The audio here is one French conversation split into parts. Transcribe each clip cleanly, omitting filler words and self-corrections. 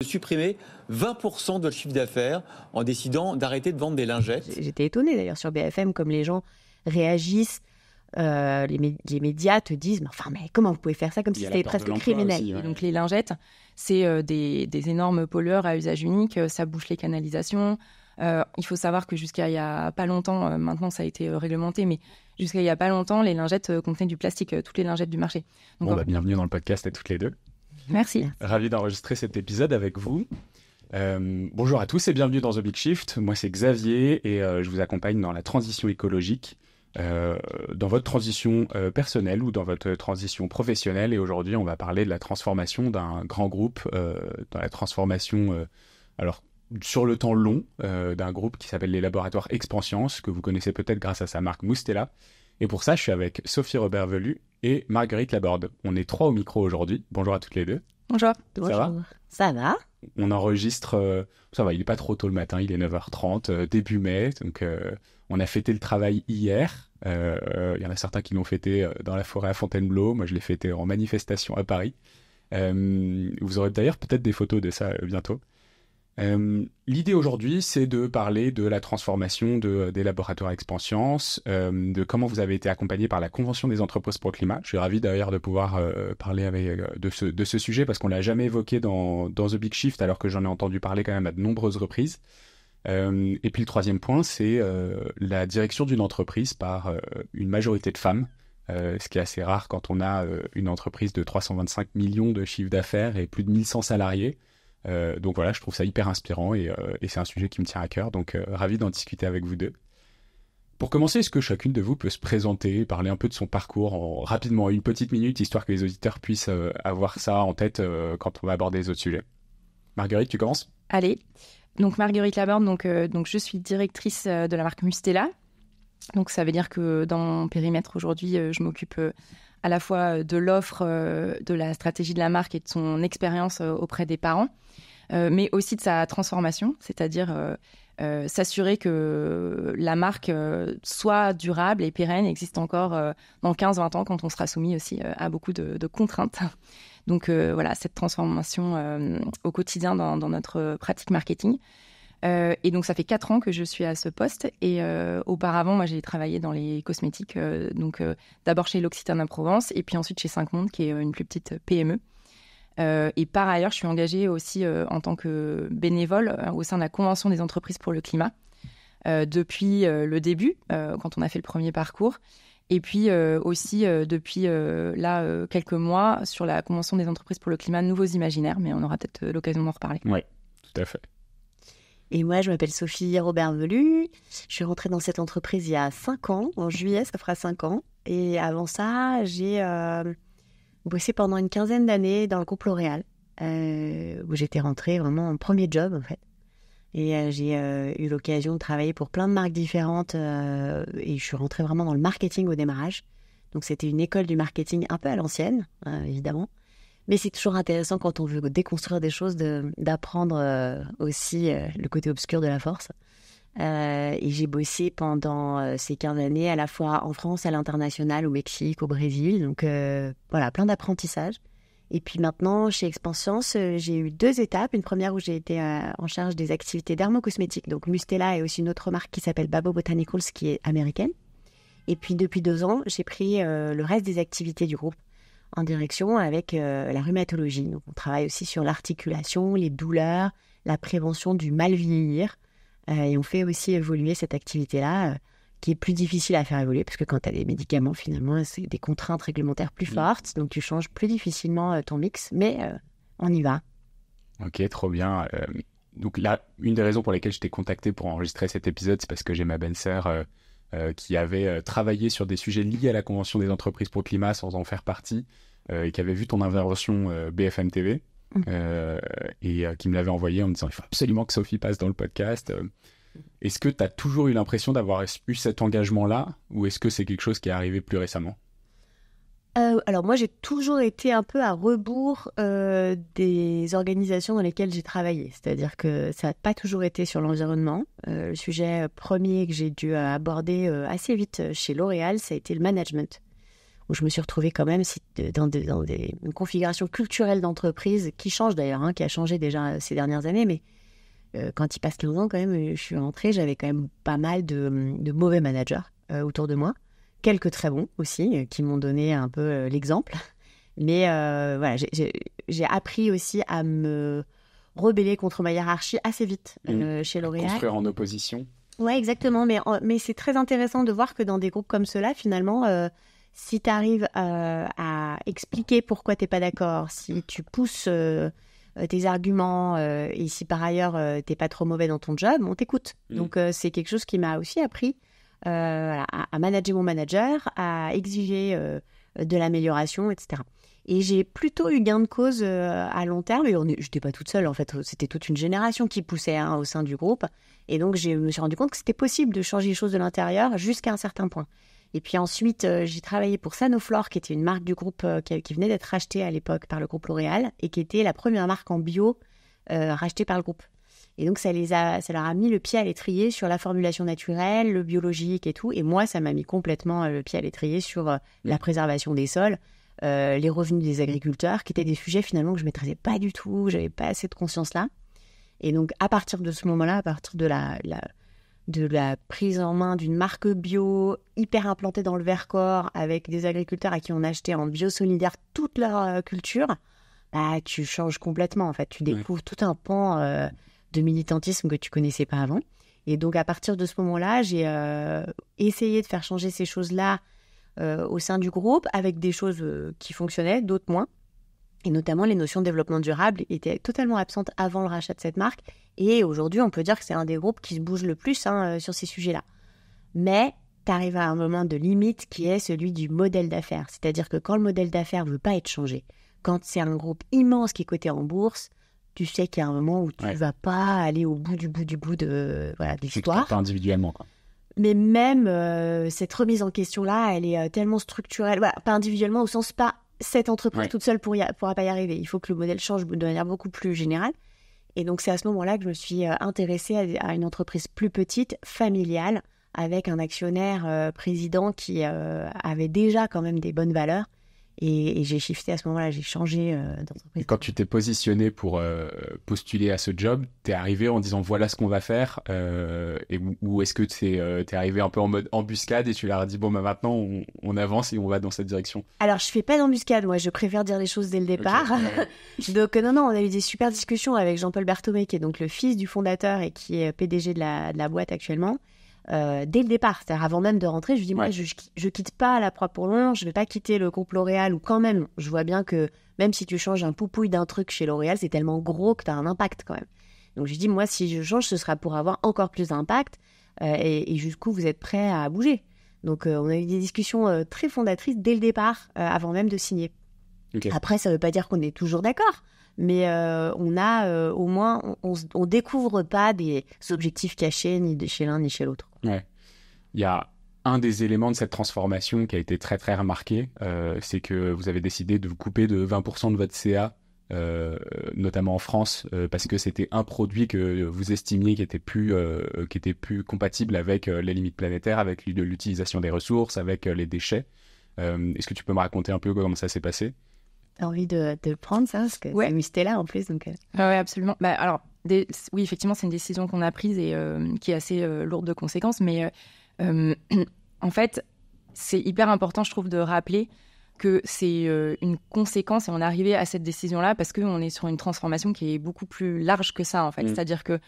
supprimer 20% de votre chiffre d'affaires en décidant d'arrêter de vendre des lingettes. J'étais étonnée d'ailleurs sur BFM, comme les gens réagissent. Les médias te disent mais comment vous pouvez faire ça, comme si c'était presque criminel aussi, ouais. Donc les lingettes, c'est des énormes pollueurs à usage unique, ça bouche les canalisations. Il faut savoir que jusqu'à il y a pas longtemps, maintenant ça a été réglementé, mais jusqu'à il y a pas longtemps, les lingettes contenaient du plastique, toutes les lingettes du marché. Donc, bienvenue dans le podcast à toutes les deux. Merci. Ravi d'enregistrer cet épisode avec vous. Bonjour à tous et bienvenue dans The Big Shift. Moi c'est Xavier et je vous accompagne dans la transition écologique. Dans votre transition personnelle ou dans votre transition professionnelle. Et aujourd'hui, on va parler de la transformation d'un grand groupe, dans la transformation, sur le temps long, d'un groupe qui s'appelle les laboratoires Expanscience, que vous connaissez peut-être grâce à sa marque Moustela. Et pour ça, je suis avec Sophie Robert-Velu et Marguerite Laborde. On est 3 au micro aujourd'hui. Bonjour à toutes les deux. Bonjour. Ça va. On enregistre, ça va, il n'est pas trop tôt le matin, il est 9h30, début mai, donc on a fêté le travail hier. Il y en a certains qui l'ont fêté dans la forêt à Fontainebleau, moi je l'ai fêté en manifestation à Paris. Vous aurez d'ailleurs peut-être des photos de ça bientôt. L'idée aujourd'hui, c'est de parler de la transformation des laboratoires Expanscience, de comment vous avez été accompagné par la Convention des entreprises pour le climat. Je suis ravi d'ailleurs de pouvoir parler de ce sujet parce qu'on l'a jamais évoqué dans The Big Shift, alors que j'en ai entendu parler quand même à de nombreuses reprises. Et puis le troisième point, c'est la direction d'une entreprise par une majorité de femmes, ce qui est assez rare quand on a une entreprise de 325 millions de chiffre d'affaires et plus de 1100 salariés. Donc voilà, je trouve ça hyper inspirant et c'est un sujet qui me tient à cœur, donc ravi d'en discuter avec vous deux. Pour commencer, est-ce que chacune de vous peut se présenter, parler un peu de son parcours rapidement, une petite minute, histoire que les auditeurs puissent avoir ça en tête quand on va aborder les autres sujets. Marguerite, tu commences ? Allez. Donc Marguerite Laborde, donc je suis directrice de la marque Moustela. Donc ça veut dire que dans mon périmètre aujourd'hui, je m'occupe à la fois de l'offre, de la stratégie de la marque et de son expérience auprès des parents, mais aussi de sa transformation, c'est-à-dire s'assurer que la marque soit durable et pérenne, existe encore dans 15-20 ans quand on sera soumis aussi à beaucoup de contraintes. Donc voilà, cette transformation au quotidien dans notre pratique marketing. Et donc ça fait 4 ans que je suis à ce poste et auparavant moi j'ai travaillé dans les cosmétiques, d'abord chez L'Occitane à Provence et puis ensuite chez 5 Mondes qui est une plus petite PME. Et par ailleurs je suis engagée aussi en tant que bénévole au sein de la Convention des entreprises pour le climat depuis le début, quand on a fait le premier parcours. Et puis aussi depuis quelques mois sur la Convention des entreprises pour le climat Nouveaux Imaginaires, mais on aura peut-être l'occasion d'en reparler. Oui, tout à fait. Et moi, je m'appelle Sophie Robert-Velu. Je suis rentrée dans cette entreprise il y a 5 ans. En juillet, ça fera 5 ans. Et avant ça, j'ai bossé pendant une 15aine d'années dans le groupe L'Oréal, où j'étais rentrée vraiment en premier job, en fait. Et j'ai eu l'occasion de travailler pour plein de marques différentes. Et je suis rentrée vraiment dans le marketing au démarrage. Donc, c'était une école du marketing un peu à l'ancienne, évidemment. Mais c'est toujours intéressant quand on veut déconstruire des choses, d'apprendre aussi le côté obscur de la force. Et j'ai bossé pendant ces 15 années à la fois en France, à l'international, au Mexique, au Brésil. Donc voilà, plein d'apprentissages. Et puis maintenant, chez Expanscience, j'ai eu 2 étapes. Une première où j'ai été en charge des activités dermocosmétiques. Donc Mustela et aussi une autre marque qui s'appelle Babo Botanicals, qui est américaine. Et puis depuis 2 ans, j'ai pris le reste des activités du groupe en direction avec la rhumatologie. Donc, on travaille aussi sur l'articulation, les douleurs, la prévention du mal vieillir. Et on fait aussi évoluer cette activité-là, qui est plus difficile à faire évoluer, parce que quand tu as des médicaments, finalement, c'est des contraintes réglementaires plus fortes. Donc, tu changes plus difficilement ton mix, mais on y va. Ok, trop bien. Donc là, une des raisons pour lesquelles je t'ai contacté pour enregistrer cet épisode, c'est parce que j'ai ma belle-sœur qui avait travaillé sur des sujets liés à la Convention des entreprises pour le climat sans en faire partie, et qui avait vu ton intervention BFM TV, et qui me l'avait envoyé en me disant « Il faut absolument que Sophie passe dans le podcast ». Est-ce que tu as toujours eu l'impression d'avoir eu cet engagement-là, ou est-ce que c'est quelque chose qui est arrivé plus récemment ? Alors moi, j'ai toujours été un peu à rebours des organisations dans lesquelles j'ai travaillé. C'est-à-dire que ça n'a pas toujours été sur l'environnement. Le sujet premier que j'ai dû aborder assez vite chez L'Oréal, ça a été le management. où je me suis retrouvée quand même dans une configuration culturelle d'entreprise qui change d'ailleurs, qui a changé déjà ces dernières années, mais quand il passe 15 ans quand même, je suis rentrée, j'avais quand même pas mal de mauvais managers autour de moi, quelques très bons aussi, qui m'ont donné un peu l'exemple. Mais voilà, j'ai appris aussi à me rebeller contre ma hiérarchie assez vite chez L'Oréal. Construire en opposition. Ouais, exactement. Mais c'est très intéressant de voir que dans des groupes comme ceux-là, finalement, si tu arrives à expliquer pourquoi tu n'es pas d'accord, si tu pousses tes arguments et si par ailleurs tu n'es pas trop mauvais dans ton job, on t'écoute. Donc c'est quelque chose qui m'a aussi appris voilà, à manager mon manager, à exiger de l'amélioration, etc. Et j'ai plutôt eu gain de cause à long terme. Et je n'étais pas toute seule, en fait. C'était toute une génération qui poussait au sein du groupe. Et donc, je me suis rendu compte que c'était possible de changer les choses de l'intérieur jusqu'à un certain point. Et puis ensuite, j'ai travaillé pour Sanoflore, qui était une marque du groupe qui venait d'être rachetée à l'époque par le groupe L'Oréal et qui était la première marque en bio rachetée par le groupe. Et donc, ça leur a mis le pied à l'étrier sur la formulation naturelle, le biologique et tout. Et moi, ça m'a mis complètement le pied à l'étrier sur la préservation des sols. Les revenus des agriculteurs, qui étaient des sujets finalement que je ne maîtrisais pas du tout, je n'avais pas assez de conscience là. Et donc, à partir de ce moment-là, à partir de la prise en main d'une marque bio hyper implantée dans le Vercors, avec des agriculteurs à qui on achetait en bio solidaire toute leur culture, bah, tu changes complètement en fait. Tu découvres tout un pan de militantisme que tu ne connaissais pas avant. Et donc, à partir de ce moment-là, j'ai essayé de faire changer ces choses-là au sein du groupe, avec des choses qui fonctionnaient, d'autres moins. Et notamment, les notions de développement durable étaient totalement absentes avant le rachat de cette marque. Et aujourd'hui, on peut dire que c'est un des groupes qui se bouge le plus sur ces sujets-là. Mais tu arrives à un moment de limite qui est celui du modèle d'affaires. C'est-à-dire que quand le modèle d'affaires ne veut pas être changé, quand c'est un groupe immense qui est coté en bourse, tu sais qu'il y a un moment où tu ne vas pas aller au bout de l'histoire. Pas individuellement, quoi. Mais même cette remise en question-là, elle est tellement structurelle, voilà, pas individuellement au sens pas cette entreprise toute seule pourra pas y arriver. Il faut que le modèle change de manière beaucoup plus générale. Et donc c'est à ce moment-là que je me suis intéressée à une entreprise plus petite, familiale, avec un actionnaire président qui avait déjà quand même des bonnes valeurs. Et j'ai shifté à ce moment-là, j'ai changé d'entreprise. Et quand tu t'es positionné pour postuler à ce job, t'es arrivé en disant voilà ce qu'on va faire, ou est-ce que t'es arrivé un peu en mode embuscade et tu leur as dit bon bah maintenant on avance et on va dans cette direction? Alors je fais pas d'embuscade, moi je préfère dire les choses dès le départ. Okay. Donc non, on a eu des super discussions avec Jean-Paul Berthomé qui est donc le fils du fondateur et qui est PDG de la boîte actuellement. Dès le départ, c'est-à-dire avant même de rentrer, je lui dis moi je quitte pas la proie pour long, je vais pas quitter le groupe L'Oréal où quand même je vois bien que même si tu changes un poupouille d'un truc chez L'Oréal, c'est tellement gros que tu as un impact quand même. Donc je lui dis moi si je change ce sera pour avoir encore plus d'impact et jusqu'où vous êtes prêts à bouger. Donc on a eu des discussions très fondatrices dès le départ avant même de signer. Okay. Après ça veut pas dire qu'on est toujours d'accord. Mais on a au moins, on découvre pas des objectifs cachés ni chez l'un ni chez l'autre. Ouais. Il y a un des éléments de cette transformation qui a été très très remarqué, c'est que vous avez décidé de vous couper de 20% de votre CA, notamment en France, parce que c'était un produit que vous estimiez qui était plus compatible avec les limites planétaires, avec l'utilisation des ressources, avec les déchets. Est-ce que tu peux me raconter un peu comment ça s'est passé? T'as envie de prendre ça parce que c'est Mustela en plus. Donc... Oui, absolument. Bah, alors, oui, effectivement, c'est une décision qu'on a prise et qui est assez lourde de conséquences. Mais en fait, c'est hyper important, je trouve, de rappeler que c'est une conséquence et on est arrivé à cette décision-là parce qu'on est sur une transformation qui est beaucoup plus large que ça, en fait. C'est-à-dire que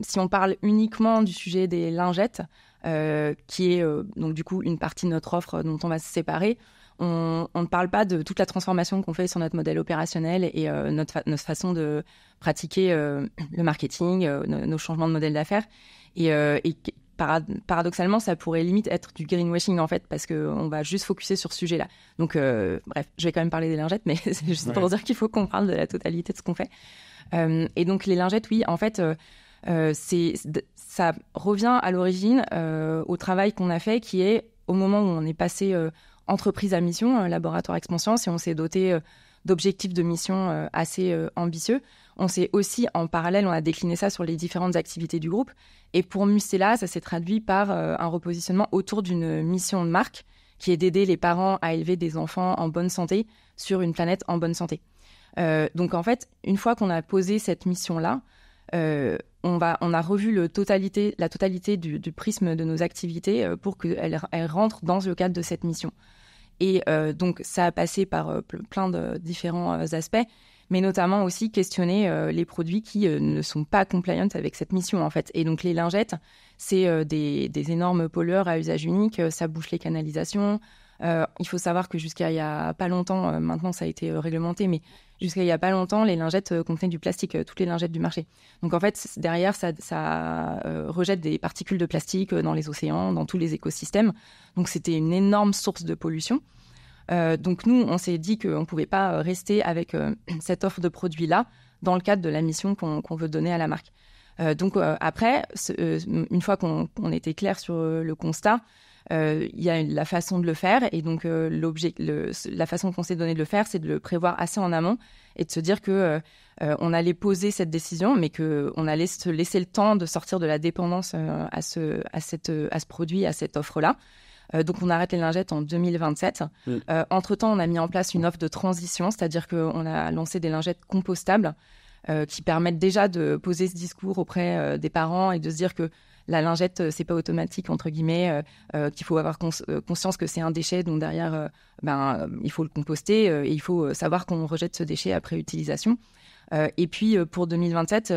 si on parle uniquement du sujet des lingettes, qui est donc du coup une partie de notre offre dont on va se séparer, on ne parle pas de toute la transformation qu'on fait sur notre modèle opérationnel et notre façon de pratiquer le marketing, nos changements de modèle d'affaires. Et paradoxalement, ça pourrait limite être du greenwashing, en fait, parce qu'on va juste focuser sur ce sujet-là. Donc, bref, je vais quand même parler des lingettes, mais c'est juste pour dire qu'il faut qu'on parle de la totalité de ce qu'on fait. Et donc, les lingettes, oui, en fait, ça revient à l'origine au travail qu'on a fait, qui est au moment où on est passé... entreprise à mission, laboratoire expansion, et on s'est doté d'objectifs de mission assez ambitieux. On s'est aussi, en parallèle, on a décliné ça sur les différentes activités du groupe. Et pour Mustela, ça s'est traduit par un repositionnement autour d'une mission de marque qui est d'aider les parents à élever des enfants en bonne santé sur une planète en bonne santé. Donc en fait, une fois qu'on a posé cette mission-là, on a revu la totalité du prisme de nos activités pour qu'elles rentrent dans le cadre de cette mission. Et donc ça a passé par plein de différents aspects, mais notamment aussi questionner les produits qui ne sont pas compliant avec cette mission en fait. Et donc les lingettes, c'est des énormes pollueurs à usage unique, ça bouche les canalisations. Il faut savoir que jusqu'à il y a pas longtemps, maintenant ça a été réglementé, mais jusqu'à il y a pas longtemps, les lingettes contenaient du plastique, toutes les lingettes du marché. Donc en fait, derrière, ça rejette des particules de plastique dans les océans, dans tous les écosystèmes. Donc c'était une énorme source de pollution. Donc nous, on s'est dit qu'on ne pouvait pas rester avec cette offre de produits-là dans le cadre de la mission qu'on veut donner à la marque. Donc après, une fois qu'on était clair sur le constat, il y a la façon de le faire. Et donc la façon qu'on s'est donné de le faire, c'est de le prévoir assez en amont et de se dire que on allait poser cette décision, mais qu'on allait se laisser le temps de sortir de la dépendance à ce produit, à cette offre-là. Donc, on arrête les lingettes en 2027. Entre-temps, on a mis en place une offre de transition, c'est-à-dire qu'on a lancé des lingettes compostables qui permettent déjà de poser ce discours auprès des parents et de se dire que la lingette, c'est pas automatique, entre guillemets, qu'il faut avoir conscience que c'est un déchet, donc derrière, il faut le composter et il faut savoir qu'on rejette ce déchet après utilisation. Et puis, pour 2027,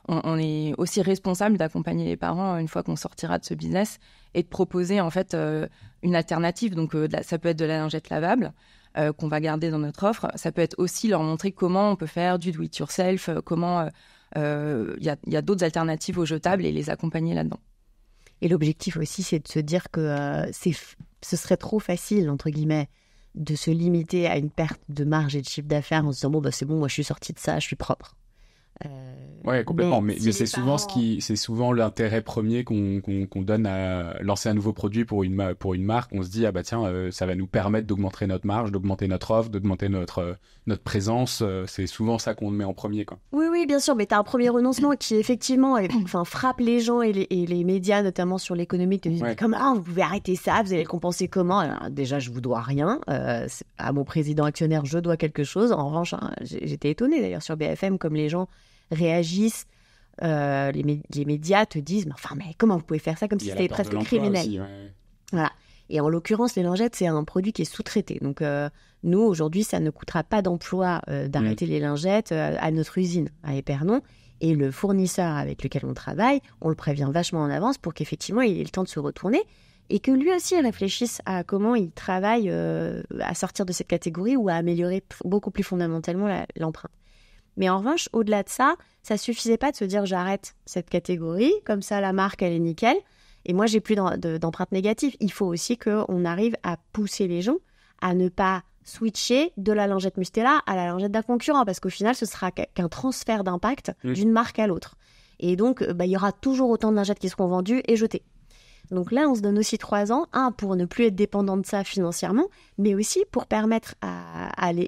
on est aussi responsable d'accompagner les parents une fois qu'on sortira de ce business et de proposer en fait une alternative. Donc, ça peut être de la lingette lavable qu'on va garder dans notre offre. Ça peut être aussi leur montrer comment on peut faire du do-it-yourself, comment il y a d'autres alternatives aux jetables et les accompagner là-dedans. Et l'objectif aussi, c'est de se dire que ce serait trop facile, entre guillemets, de se limiter à une perte de marge et de chiffre d'affaires en se disant c'est bon, moi je suis sortie de ça, je suis propre. Ouais, complètement. Mais si c'est souvent parents... c'est souvent l'intérêt premier qu'on donne à lancer un nouveau produit pour une marque. On se dit ça va nous permettre d'augmenter notre marge, d'augmenter notre offre, d'augmenter notre présence. C'est souvent ça qu'on met en premier, quoi. Oui, bien sûr, mais tu as un premier renoncement qui effectivement frappe les gens et les médias, notamment sur l'économie, te disent comment vous pouvez arrêter ça, vous allez le compenser comment? Alors, déjà, je vous dois rien. À mon président actionnaire, je dois quelque chose. En revanche, j'étais étonnée d'ailleurs sur BFM comme les gens réagissent. Les médias te disent mais comment vous pouvez faire ça, comme si c'était presque criminel aussi, ouais. Voilà. Et en l'occurrence, les lingettes, c'est un produit qui est sous-traité. Donc, nous, aujourd'hui, ça ne coûtera pas d'emploi d'arrêter les lingettes à notre usine, à Épernon. Et le fournisseur avec lequel on travaille, on le prévient vachement en avance pour qu'effectivement, il ait le temps de se retourner et que lui aussi réfléchisse à comment il travaille à sortir de cette catégorie ou à améliorer beaucoup plus fondamentalement l'empreinte. Mais en revanche, au-delà de ça, ça suffisait pas de se dire j'arrête cette catégorie, comme ça la marque, elle est nickel. Et moi, j'ai plus d'empreinte négative. Il faut aussi qu'on arrive à pousser les gens à ne pas switcher de la lingette Mustela à la lingette d'un concurrent, parce qu'au final, ce sera qu'un transfert d'impact d'une marque à l'autre. Et donc, il y aura toujours autant de lingettes qui seront vendues et jetées. Donc là, on se donne aussi 3 ans, pour ne plus être dépendant de ça financièrement, mais aussi pour permettre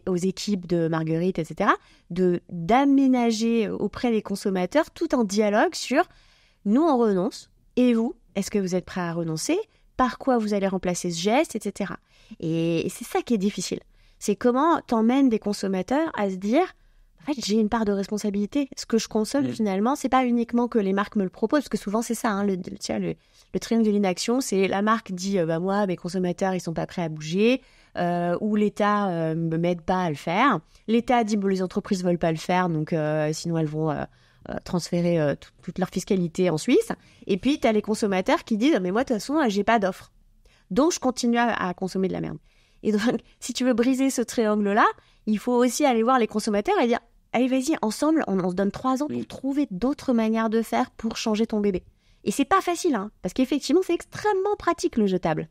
aux équipes de Marguerite, etc., d'aménager auprès des consommateurs tout un dialogue sur « nous, on renonce, et vous, est-ce que vous êtes prêts à renoncer ? Par quoi vous allez remplacer ce geste, etc. » Et c'est ça qui est difficile. C'est comment t'emmènes des consommateurs à se dire « en fait, j'ai une part de responsabilité. Ce que je consomme, finalement, c'est pas uniquement que les marques me le proposent, parce que souvent, c'est ça, le triangle de l'inaction, c'est la marque dit moi, mes consommateurs, ils sont pas prêts à bouger, ou l'État me m'aide pas à le faire. L'État dit les entreprises veulent pas le faire, donc sinon elles vont transférer toute leur fiscalité en Suisse. Et puis, tu as les consommateurs qui disent mais moi, de toute façon, j'ai pas d'offre. Donc, je continue à consommer de la merde. Et donc, si tu veux briser ce triangle-là, il faut aussi aller voir les consommateurs et dire allez, vas-y, ensemble, on se donne 3 ans pour trouver d'autres manières de faire pour changer ton bébé. Et c'est pas facile, parce qu'effectivement, c'est extrêmement pratique, le jetable.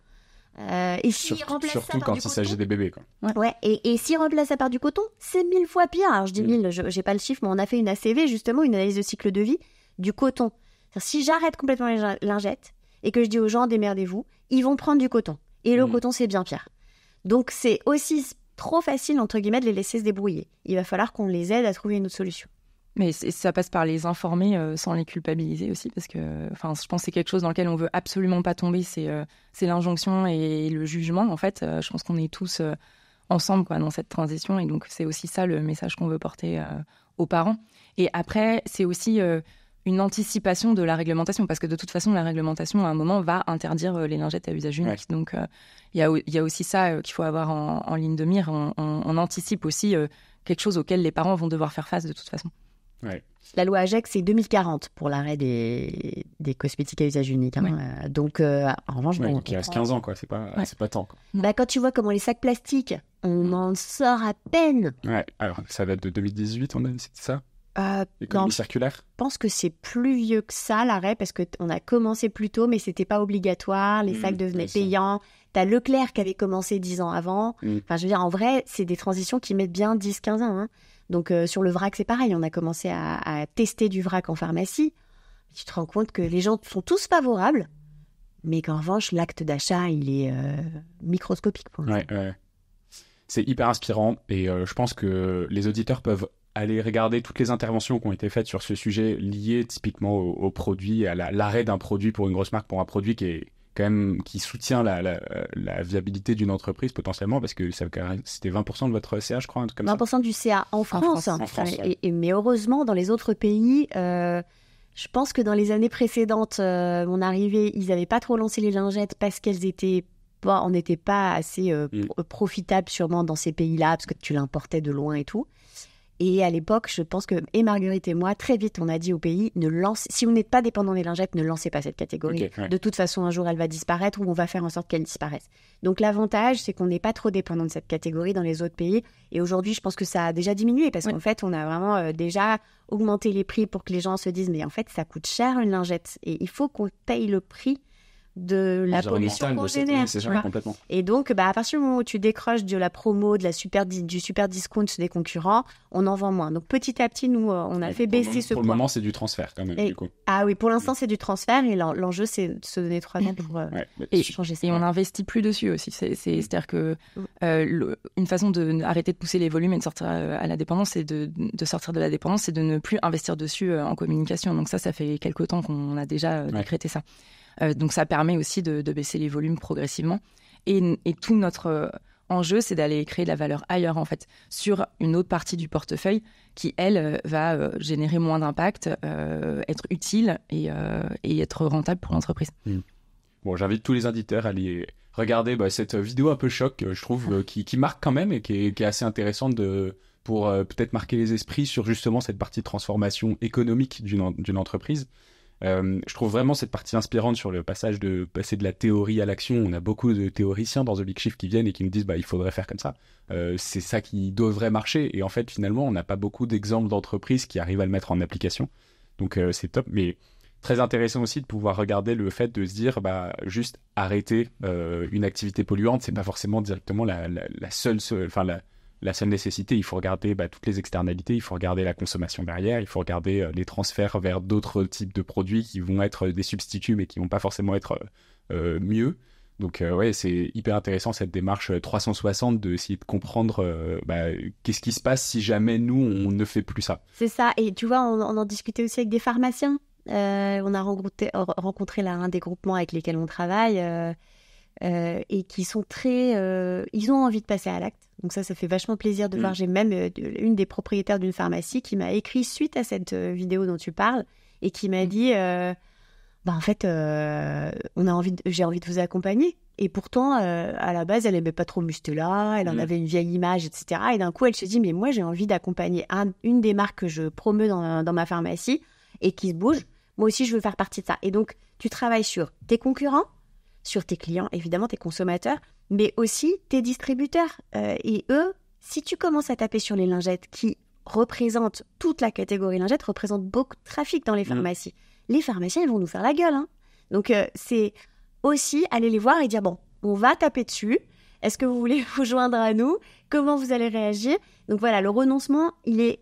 Et surtout quand il s'agit des bébés, quoi. Ouais, et s'il remplace ça par du coton, c'est 1000 fois pire. Alors, je dis 1000, j'ai pas le chiffre, mais on a fait une ACV, justement, une analyse de cycle de vie du coton. C'est-à-dire, si j'arrête complètement les lingettes et que je dis aux gens, démerdez-vous, ils vont prendre du coton. Et le coton, c'est bien pire. Donc, c'est aussi trop facile, entre guillemets, de les laisser se débrouiller. Il va falloir qu'on les aide à trouver une autre solution. Mais ça passe par les informer sans les culpabiliser aussi, parce que je pense que c'est quelque chose dans lequel on veut absolument pas tomber, c'est l'injonction et le jugement. En fait, je pense qu'on est tous ensemble dans cette transition, et donc c'est aussi ça le message qu'on veut porter aux parents. Et après, c'est aussi une anticipation de la réglementation, parce que de toute façon, la réglementation, à un moment, va interdire les lingettes à usage unique. Ouais. Donc, il y a aussi ça qu'il faut avoir en ligne de mire. On anticipe aussi quelque chose auquel les parents vont devoir faire face de toute façon. Ouais. La loi AGEC, c'est 2040 pour l'arrêt des cosmétiques à usage unique. Hein. Ouais. Donc, en revanche... Ouais, donc il reste 15 ans, quoi. C'est pas tant. Quoi. Bah, quand tu vois comment les sacs plastiques, on en sort à peine. Ouais, alors ça date de 2018, on a dit, c'était ça L'économie circulaire. Je pense que c'est plus vieux que ça, l'arrêt, parce qu'on a commencé plus tôt, mais c'était pas obligatoire. Les sacs devenaient payants. T'as Leclerc qui avait commencé 10 ans avant. Enfin, je veux dire, en vrai, c'est des transitions qui mettent bien 10-15 ans. Hein. Donc, sur le vrac, c'est pareil. On a commencé à tester du vrac en pharmacie. Tu te rends compte que les gens sont tous favorables, mais qu'en revanche, l'acte d'achat, il est microscopique pour nous. Ouais. C'est hyper inspirant, et je pense que les auditeurs peuvent aller regarder toutes les interventions qui ont été faites sur ce sujet liées typiquement au produit, à l'arrêt d'un produit pour une grosse marque, pour un produit qui est quand même, qui soutient la viabilité d'une entreprise potentiellement, parce que c'était 20% de votre CA, je crois, un truc comme 20% ça. du CA en France. En France, ouais. Mais heureusement, dans les autres pays, je pense que dans les années précédentes, mon arrivée, ils n'avaient pas trop lancé les lingettes parce qu'elles étaient on n'était pas assez profitable sûrement dans ces pays-là, parce que tu l'importais de loin et tout. Et à l'époque, je pense que, et Marguerite et moi, très vite, on a dit au pays, si vous n'êtes pas dépendant des lingettes, ne lancez pas cette catégorie. Okay, ouais. De toute façon, un jour, elle va disparaître, ou on va faire en sorte qu'elle disparaisse. Donc l'avantage, c'est qu'on n'est pas trop dépendant de cette catégorie dans les autres pays. Et aujourd'hui, je pense que ça a déjà diminué, parce qu'en fait, on a vraiment déjà augmenté les prix pour que les gens se disent, mais en fait, ça coûte cher une lingette. Et il faut qu'on paye le prix de la pollution qu'on génère. C'est sûr, complètement. Et donc, à partir du moment où tu décroches de la promo, du super discount des concurrents, on en vend moins. Donc, petit à petit, nous, on a fait baisser ce point. Pour le moment, c'est du transfert quand même, du coup. Ah oui, pour l'instant, c'est du transfert, et l'enjeu, c'est de se donner 3 ans pour changer ça. Et on n'investit plus dessus aussi. C'est-à-dire que une façon d'arrêter de pousser les volumes et de sortir à la dépendance, c'est de sortir de la dépendance, c'est de ne plus investir dessus en communication. Donc ça fait quelques temps qu'on a déjà décrété ça. Donc ça permet aussi de baisser les volumes progressivement. Et tout notre enjeu, c'est d'aller créer de la valeur ailleurs, en fait, sur une autre partie du portefeuille qui, elle, va générer moins d'impact, être utile et être rentable pour l'entreprise. Bon, j'invite tous les auditeurs à aller regarder cette vidéo un peu choc, je trouve, qui marque quand même, et qui est assez intéressante pour peut-être marquer les esprits sur justement cette partie de transformation économique d'une entreprise. Je trouve vraiment cette partie inspirante sur le passage de passer de la théorie à l'action. On a beaucoup de théoriciens dans The Big Shift qui viennent et qui nous disent il faudrait faire comme ça. C'est ça qui devrait marcher. Et en fait, finalement, on n'a pas beaucoup d'exemples d'entreprises qui arrivent à le mettre en application. Donc, c'est top. Mais très intéressant aussi de pouvoir regarder le fait de se dire juste arrêter une activité polluante, c'est pas forcément directement la seule nécessité. Il faut regarder toutes les externalités, il faut regarder la consommation derrière, il faut regarder les transferts vers d'autres types de produits qui vont être des substituts mais qui vont pas forcément être mieux. Donc c'est hyper intéressant cette démarche 360 d'essayer de comprendre qu'est-ce qui se passe si jamais nous on ne fait plus ça. C'est ça, et tu vois, on en discutait aussi avec des pharmaciens. On a rencontré l'un des groupements avec lesquels on travaille et qui sont ils ont envie de passer à l'acte. Donc ça fait vachement plaisir de voir. J'ai même une des propriétaires d'une pharmacie qui m'a écrit suite à cette vidéo dont tu parles et qui m'a dit en fait j'ai envie de vous accompagner. Et pourtant à la base elle aimait pas trop Mustela, elle en avait une vieille image, etc. Et d'un coup elle se dit mais moi j'ai envie d'accompagner une des marques que je promeus dans ma pharmacie et qui se bouge. Moi aussi je veux faire partie de ça. Et donc tu travailles sur tes concurrents, sur tes clients, évidemment, tes consommateurs, mais aussi tes distributeurs. Et eux, si tu commences à taper sur les lingettes qui représentent toute la catégorie lingettes, représentent beaucoup de trafic dans les pharmacies. Les pharmaciens, ils vont nous faire la gueule. Hein. Donc, c'est aussi aller les voir et dire, bon, on va taper dessus. Est-ce que vous voulez vous joindre à nous? Comment vous allez réagir? Donc voilà, le renoncement,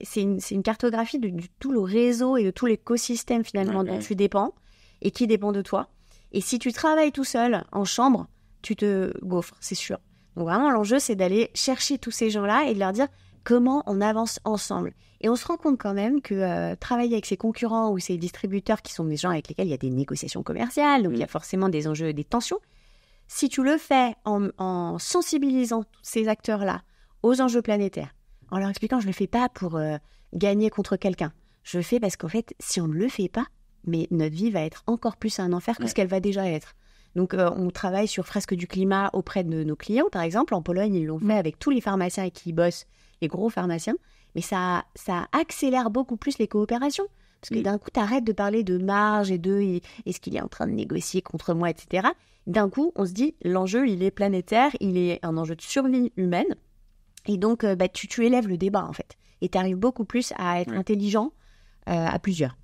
c'est une cartographie de tout le réseau et de tout l'écosystème finalement dont tu dépends et qui dépend de toi. Et si tu travailles tout seul, en chambre, tu te gaufres, c'est sûr. Donc vraiment, l'enjeu, c'est d'aller chercher tous ces gens-là et de leur dire comment on avance ensemble. Et on se rend compte quand même que travailler avec ses concurrents ou ses distributeurs qui sont des gens avec lesquels il y a des négociations commerciales, donc il y a forcément des enjeux, des tensions. Si tu le fais en sensibilisant tous ces acteurs-là aux enjeux planétaires, en leur expliquant je ne le fais pas pour gagner contre quelqu'un, je le fais parce qu'en fait, si on ne le fait pas, mais notre vie va être encore plus un enfer que ce qu'elle va déjà être. Donc, on travaille sur fresque du climat auprès de nos clients, par exemple. En Pologne, ils l'ont fait avec tous les pharmaciens avec qui ils bossent, les gros pharmaciens. Mais ça accélère beaucoup plus les coopérations. Parce que d'un coup, tu arrêtes de parler de marge et de est-ce qu'il est en train de négocier contre moi, etc. D'un coup, on se dit, l'enjeu, il est planétaire, il est un enjeu de survie humaine. Et donc, tu élèves le débat, en fait. Et tu arrives beaucoup plus à être intelligent à plusieurs.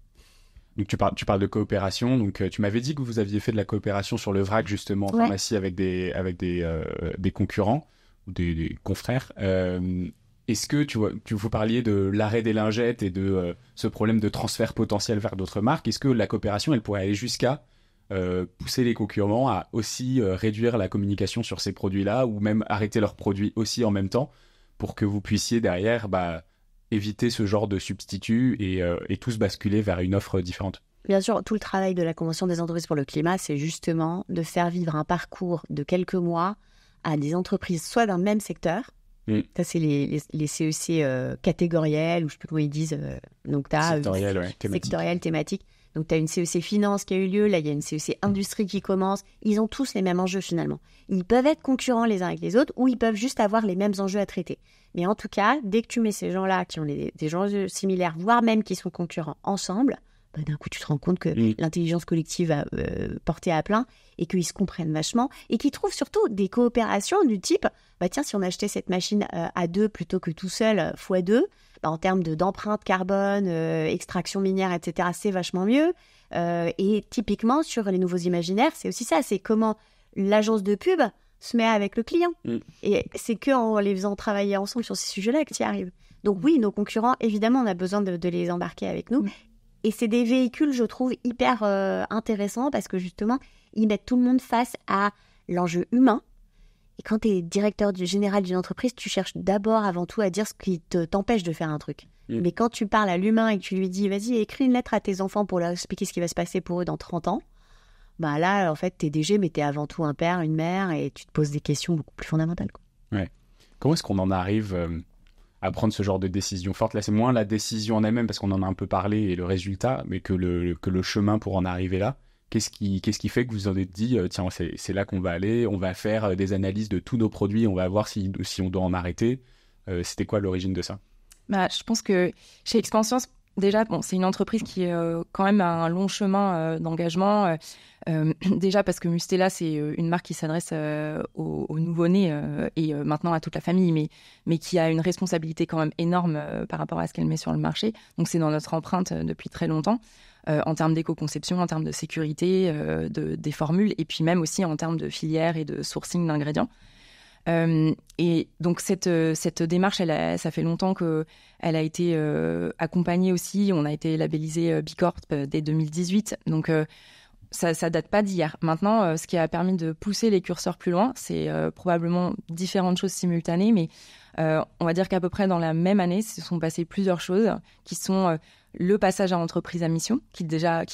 Donc tu parles de coopération. Donc tu m'avais dit que vous aviez fait de la coopération sur le vrac justement en pharmacie avec des concurrents ou des confrères. Est-ce que vous parliez de l'arrêt des lingettes et de ce problème de transfert potentiel vers d'autres marques? Est-ce que la coopération elle pourrait aller jusqu'à pousser les concurrents à aussi réduire la communication sur ces produits-là ou même arrêter leurs produits aussi en même temps pour que vous puissiez derrière éviter ce genre de substitut et tous basculer vers une offre différente? Bien sûr, tout le travail de la Convention des entreprises pour le climat, c'est justement de faire vivre un parcours de quelques mois à des entreprises, soit d'un même secteur. Ça, c'est les CEC catégoriels, ou je ne sais plus comment ils disent. Donc, tu as sectoriel, thématique. Donc, tu as une CEC finance qui a eu lieu. Là, il y a une CEC industrie qui commence. Ils ont tous les mêmes enjeux, finalement. Ils peuvent être concurrents les uns avec les autres ou ils peuvent juste avoir les mêmes enjeux à traiter. Mais en tout cas, dès que tu mets ces gens-là qui ont des enjeux similaires, voire même qui sont concurrents ensemble, d'un coup, tu te rends compte que l'intelligence collective a porté à plein et qu'ils se comprennent vachement et qu'ils trouvent surtout des coopérations du type tiens, si on achetait cette machine à deux plutôt que tout seul fois deux, en termes d'empreinte carbone, extraction minière, etc., c'est vachement mieux. Et typiquement, sur les nouveaux imaginaires, c'est aussi ça, c'est comment l'agence de pub se met avec le client. Et c'est qu'en les faisant travailler ensemble sur ces sujets-là que tu y arrives. Donc oui, nos concurrents, évidemment, on a besoin de les embarquer avec nous. Et c'est des véhicules, je trouve, hyper intéressants parce que justement, ils mettent tout le monde face à l'enjeu humain. Et quand tu es directeur général d'une entreprise, tu cherches d'abord, avant tout, à dire ce qui t'empêche de faire un truc. Mais quand tu parles à l'humain et que tu lui dis, vas-y, écris une lettre à tes enfants pour leur expliquer ce qui va se passer pour eux dans 30 ans, là, en fait, t'es DG, mais t'es avant tout un père, une mère, et tu te poses des questions beaucoup plus fondamentales. Ouais. Comment est-ce qu'on en arrive à prendre ce genre de décision forte? Là, c'est moins la décision en elle-même, parce qu'on en a un peu parlé, et le résultat, mais que le chemin pour en arriver là. Qu'est-ce qui fait que vous en êtes dit, tiens, c'est là qu'on va aller, on va faire des analyses de tous nos produits, on va voir si on doit en arrêter. C'était quoi l'origine de ça? Je pense que chez Expansience, déjà, c'est une entreprise qui quand même a un long chemin d'engagement. Déjà parce que Mustela, c'est une marque qui s'adresse aux nouveau-nés et maintenant à toute la famille, mais qui a une responsabilité quand même énorme par rapport à ce qu'elle met sur le marché. Donc c'est dans notre empreinte depuis très longtemps. En termes d'éco-conception, en termes de sécurité, des formules, et puis même aussi en termes de filière et de sourcing d'ingrédients. Et donc cette démarche, ça fait longtemps qu'elle a été accompagnée aussi. On a été labellisé B Corp dès 2018, donc ça date pas d'hier. Maintenant, ce qui a permis de pousser les curseurs plus loin, c'est probablement différentes choses simultanées, mais on va dire qu'à peu près dans la même année, se sont passées plusieurs choses qui sont le passage à entreprise à mission, qui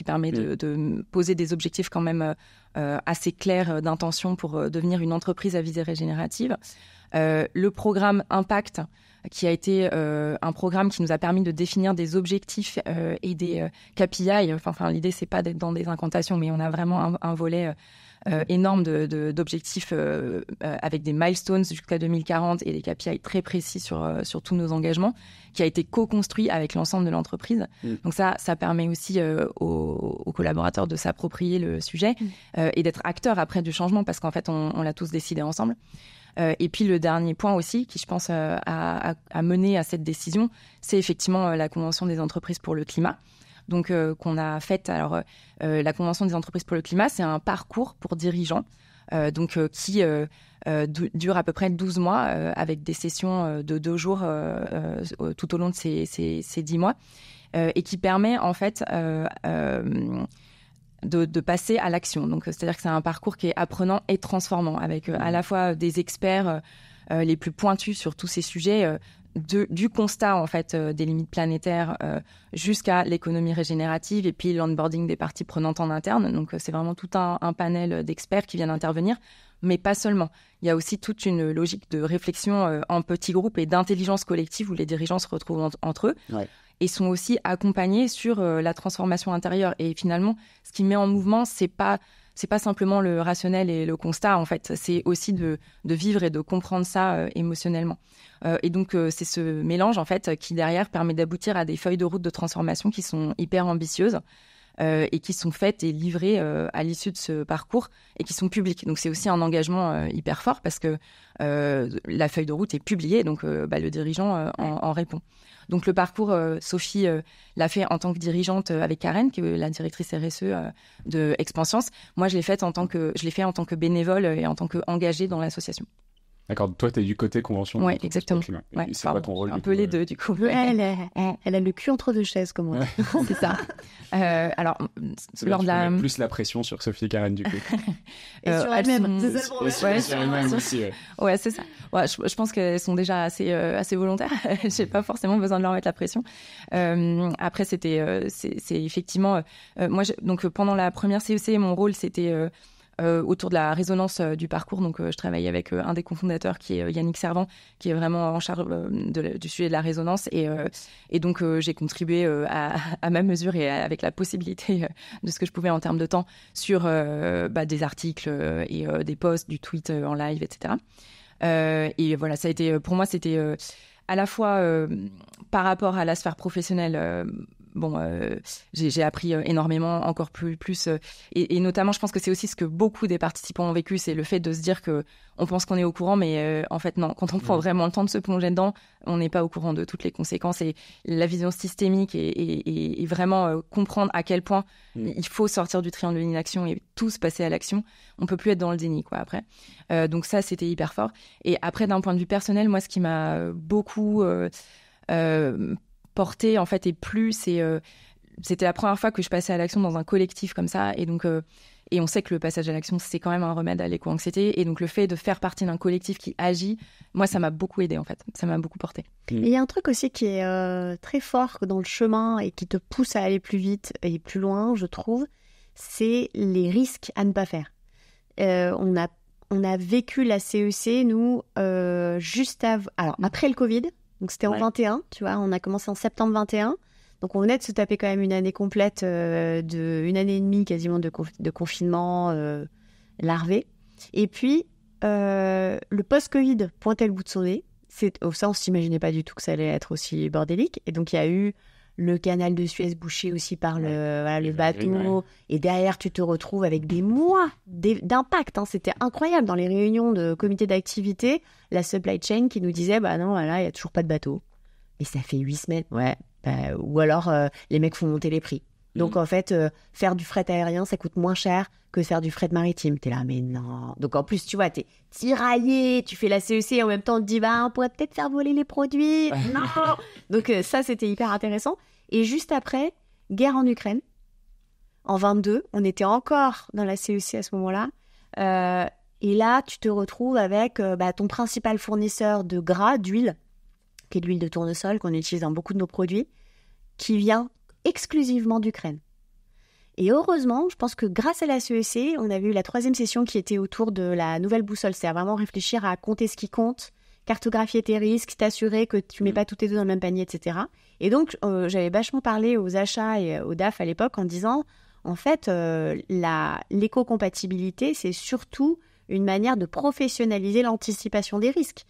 permet de poser des objectifs quand même assez clairs d'intention pour devenir une entreprise à visée régénérative. Le programme Impact, qui a été un programme qui nous a permis de définir des objectifs et des KPI. Enfin, l'idée, c'est pas d'être dans des incantations, mais on a vraiment un volet énorme d'objectifs avec des milestones jusqu'à 2040 et des KPI très précis sur tous nos engagements, qui a été co-construit avec l'ensemble de l'entreprise. Donc ça permet aussi aux collaborateurs de s'approprier le sujet et d'être acteurs après du changement, parce qu'en fait, on l'a tous décidé ensemble. Et puis le dernier point aussi qui, je pense, a mené à cette décision, c'est effectivement la Convention des entreprises pour le climat. Donc, qu'on a faite. Alors, la Convention des entreprises pour le climat, c'est un parcours pour dirigeants qui dure à peu près 12 mois avec des sessions de 2 jours tout au long de ces 10 mois et qui permet en fait de passer à l'action. Donc, c'est-à-dire que c'est un parcours qui est apprenant et transformant avec à la fois des experts les plus pointus sur tous ces sujets, du constat en fait des limites planétaires jusqu'à l'économie régénérative et puis l'onboarding des parties prenantes en interne. Donc c'est vraiment tout un panel d'experts qui viennent intervenir, mais pas seulement. Il y a aussi toute une logique de réflexion en petits groupes et d'intelligence collective où les dirigeants se retrouvent entre eux. Ouais. Et sont aussi accompagnés sur la transformation intérieure. Et finalement, ce qui met en mouvement, c'est pas simplement le rationnel et le constat, en fait. C'est aussi de vivre et de comprendre ça émotionnellement. Et donc, c'est ce mélange, en fait, qui, derrière, permet d'aboutir à des feuilles de route de transformation qui sont hyper ambitieuses et qui sont faites et livrées à l'issue de ce parcours et qui sont publiques. Donc, c'est aussi un engagement hyper fort parce que la feuille de route est publiée, donc le dirigeant en répond. Donc, le parcours, Sophie l'a fait en tant que dirigeante avec Karen, qui est la directrice RSE de Expanscience. Moi, je l'ai fait en tant que bénévole et en tant qu'engagée dans l'association. D'accord, toi, tu es du côté convention. Oui, exactement. Ouais, c'est quoi ton rôle? Un peu les deux, du coup. Elle a le cul entre deux chaises, comme on dit. C'est ça. Alors, lors de la... plus la pression sur Sophie et Karen, du coup. Et sur elle-même. C'est ça le problème. Sur elle-même aussi. Ouais, c'est ça. Ouais, je pense qu'elles sont déjà assez volontaires. J'ai pas forcément besoin de leur mettre la pression. Après, c'est effectivement... donc, pendant la première CEC, mon rôle, c'était... autour de la résonance du parcours. Donc, je travaille avec un des cofondateurs qui est Yannick Servan, qui est vraiment en charge du sujet de la résonance. Et donc, j'ai contribué à ma mesure et avec la possibilité de ce que je pouvais en termes de temps sur des articles et des posts, du tweet en live, etc. Et voilà, ça a été, pour moi, c'était à la fois par rapport à la sphère professionnelle. J'ai appris énormément, encore plus et notamment, je pense que c'est aussi ce que beaucoup des participants ont vécu, c'est le fait de se dire que on pense qu'on est au courant, mais en fait non. Quand on prend vraiment le temps de se plonger dedans, on n'est pas au courant de toutes les conséquences. Et la vision systémique et vraiment comprendre à quel point il faut sortir du triangle de l'inaction et tous passer à l'action. On peut plus être dans le déni, quoi. Après, donc ça, c'était hyper fort. Et après, d'un point de vue personnel, moi, ce qui m'a beaucoup porté en fait et plus, c'était la première fois que je passais à l'action dans un collectif comme ça, et donc et on sait que le passage à l'action, c'est quand même un remède à l'éco-anxiété, et donc le fait de faire partie d'un collectif qui agit, moi, ça m'a beaucoup aidé en fait, ça m'a beaucoup porté. Il y a un truc aussi qui est très fort dans le chemin et qui te pousse à aller plus vite et plus loin, je trouve, c'est les risques à ne pas faire. On a vécu la CEC, nous, juste après le Covid. Donc, c'était en 21, tu vois, on a commencé en septembre 21. Donc, on venait de se taper quand même une année complète une année et demie quasiment de confinement larvé. Et puis, le post-Covid pointait le bout de son nez. Ça, on ne s'imaginait pas du tout que ça allait être aussi bordélique. Et donc, il y a eu le canal de Suez bouché aussi par le bateau. Ouais. Et derrière, tu te retrouves avec des mois d'impact. Hein. C'était incroyable. Dans les réunions de comité d'activité, la supply chain qui nous disait, bah non, là, il n'y a toujours pas de bateau. Et ça fait 8 semaines. Ouais. Ou alors, les mecs font monter les prix. Donc, en fait, faire du fret aérien, ça coûte moins cher que faire du fret maritime. T'es là, mais non. Donc, en plus, tu vois, t'es tiraillé, tu fais la CEC et en même temps, on te dit, bah, on pourrait peut-être faire voler les produits. Non. Donc, ça, c'était hyper intéressant. Et juste après, guerre en Ukraine. En 22, on était encore dans la CEC à ce moment-là. Et là, tu te retrouves avec ton principal fournisseur de gras, d'huile, qui est de l'huile de tournesol, qu'on utilise dans beaucoup de nos produits, qui vient exclusivement d'Ukraine. Et heureusement, je pense que grâce à la CEC, on avait eu la 3e session qui était autour de la nouvelle boussole. C'est à vraiment réfléchir à compter ce qui compte, cartographier tes risques, t'assurer que tu mets pas tous tes œufs dans le même panier, etc. Et donc, j'avais vachement parlé aux achats et au DAF à l'époque en disant, en fait, l'éco-compatibilité, c'est surtout une manière de professionnaliser l'anticipation des risques.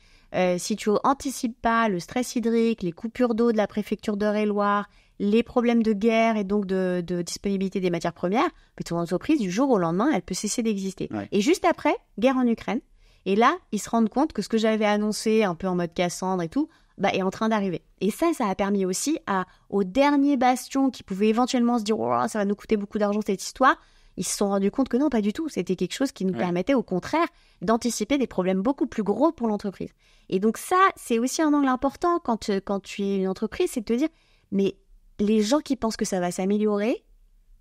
Si tu anticipes pas le stress hydrique, les coupures d'eau de la préfecture d'Eure-et-Loir, les problèmes de guerre et donc de disponibilité des matières premières, ton entreprise, du jour au lendemain, elle peut cesser d'exister. Ouais. Et juste après, guerre en Ukraine. Et là, ils se rendent compte que ce que j'avais annoncé, un peu en mode Cassandre et tout, est en train d'arriver. Et ça a permis aussi aux derniers bastions qui pouvaient éventuellement se dire « Oh, ça va nous coûter beaucoup d'argent cette histoire », ils se sont rendus compte que non, pas du tout. C'était quelque chose qui nous permettait au contraire d'anticiper des problèmes beaucoup plus gros pour l'entreprise. Et donc ça, c'est aussi un angle important quand tu es une entreprise, c'est de te dire « Mais les gens qui pensent que ça va s'améliorer,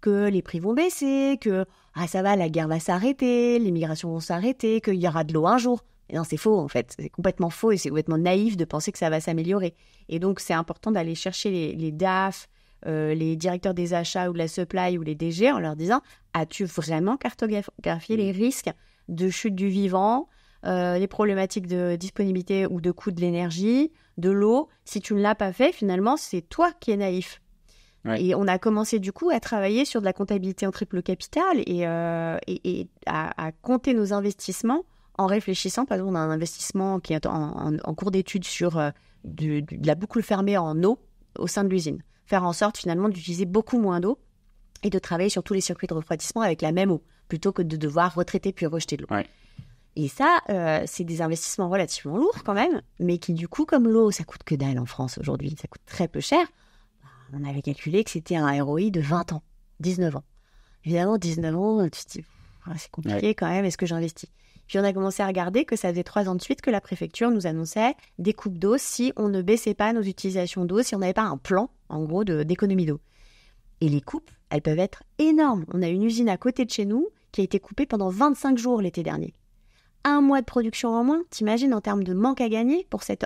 que les prix vont baisser, que ça va, la guerre va s'arrêter, les migrations vont s'arrêter, qu'il y aura de l'eau un jour. » Et non, c'est faux en fait. C'est complètement faux et c'est complètement naïf de penser que ça va s'améliorer. Et donc, c'est important d'aller chercher les DAF, les directeurs des achats ou de la supply ou les DG en leur disant « As-tu vraiment cartographié les risques de chute du vivant, les problématiques de disponibilité ou de coût de l'énergie, de l'eau ? Si tu ne l'as pas fait, finalement, c'est toi qui es naïf. » Et on a commencé du coup à travailler sur de la comptabilité en triple capital et à compter nos investissements en réfléchissant. Par exemple, on a un investissement qui est en cours d'étude sur de la boucle fermée en eau au sein de l'usine. Faire en sorte finalement d'utiliser beaucoup moins d'eau et de travailler sur tous les circuits de refroidissement avec la même eau plutôt que de devoir retraiter puis rejeter de l'eau. Ouais. Et ça, c'est des investissements relativement lourds quand même, mais qui du coup, comme l'eau, ça coûte que dalle en France aujourd'hui, ça coûte très peu cher. On avait calculé que c'était un ROI de 20 ans, 19 ans. Évidemment, 19 ans, tu te dis, c'est compliqué quand même, est-ce que j'investis ? Puis on a commencé à regarder que ça faisait 3 ans de suite que la préfecture nous annonçait des coupes d'eau si on ne baissait pas nos utilisations d'eau, si on n'avait pas un plan, en gros, d'économie d'eau. Et les coupes, elles peuvent être énormes. On a une usine à côté de chez nous qui a été coupée pendant 25 jours l'été dernier. 1 mois de production en moins, t'imagines en termes de manque à gagner pour cette